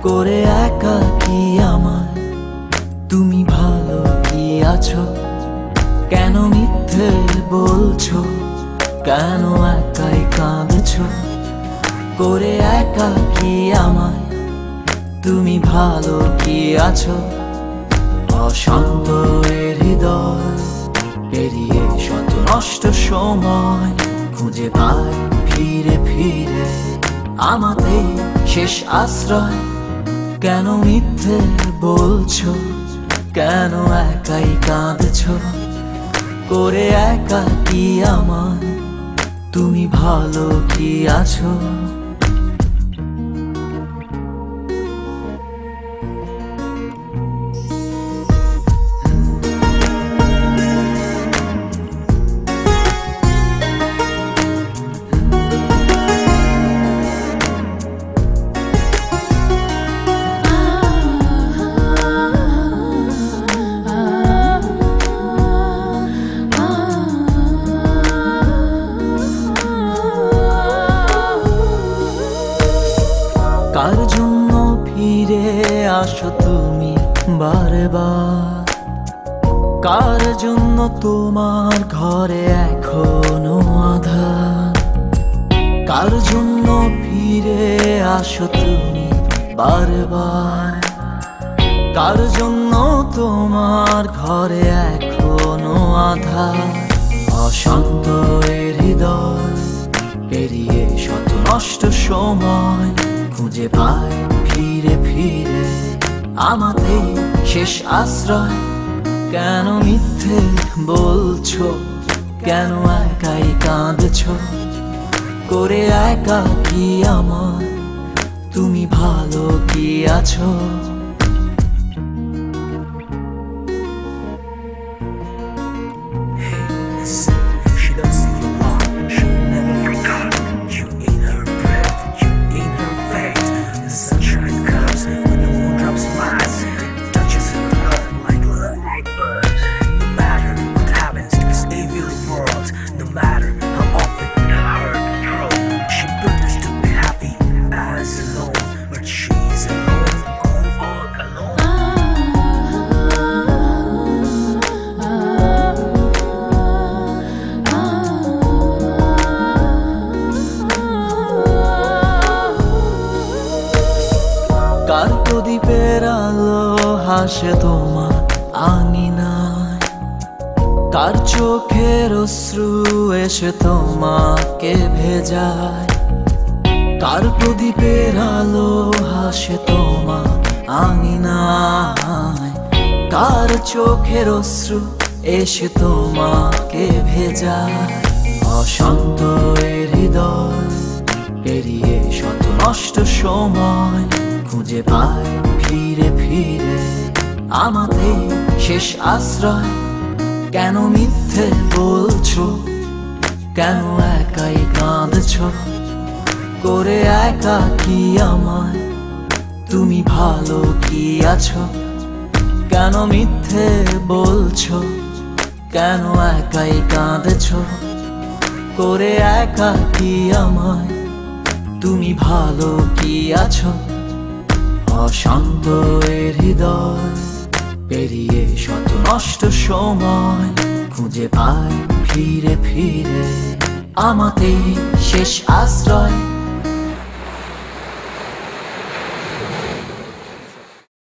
করে একাকী আমায় তুমি ভালো কি আছো? কেন মিথ্যে বলছো? কেন একাই কাঁদছো? করে একাকী আমায় তুমি ভালো কি আছো? অশান্ত এ হৃদয় পেরিয়ে শত নষ্ট সময় খুঁজে পায় ফিরে ফিরে আমাতেই শেষ আশ্রয়। কেন মিথ্যে বলছো? কেন একাই কাঁদছো? করে একাকী আমায় তুমি ভালো কি আছো? কার জন্য ফিরে আসো তুমি বারে বার? কার জন্য তোমার ঘরে এখনো আধার? কার জন্য ফিরে আসো তুমি বারে বার? কার জন্য তোমার ঘরে এখনো আধার? অশান্ত এ হৃদয় পেরিয়ে শত নষ্ট সময় খুঁজে পায় ফিরে ফিরে আমাতেই শেষ আশ্রয়। কেন মিথ্যে বলছো? কেন একাই কাঁদছো? করে একাকী আমায় তুমি ভালো কি আছো? কার প্রদীপের আলো হাসে তোমার আঙিনায়? কার চোখের অশ্রু এসে তোমাকে ভেজায়? কার প্রদীপের আলো হাসে তোমার আঙিনায়? কার চোখের অশ্রু এসে তোমাকে ভেজায়? অশান্ত এ হৃদয় পেরিয়ে শত নষ্ট সময় খুঁজে পায় ফিরে ফিরে আমাতেই শেষ আশ্রয়। কেন মিথ্যে বলছো? কেন একাই কাঁদছো? করে একাকী আমায় তুমি ভালো কি আছো? কেন মিথ্যে বলছো? কেন একাই কাঁদছো? করে একাকী আমায় তুমি ভালো কি আছো? অশান্ত এ হৃদয় পেরিয়ে শত নষ্ট সময় খুঁজে পায় ফিরে ফিরে আমাতেই শেষ আশ্রয়।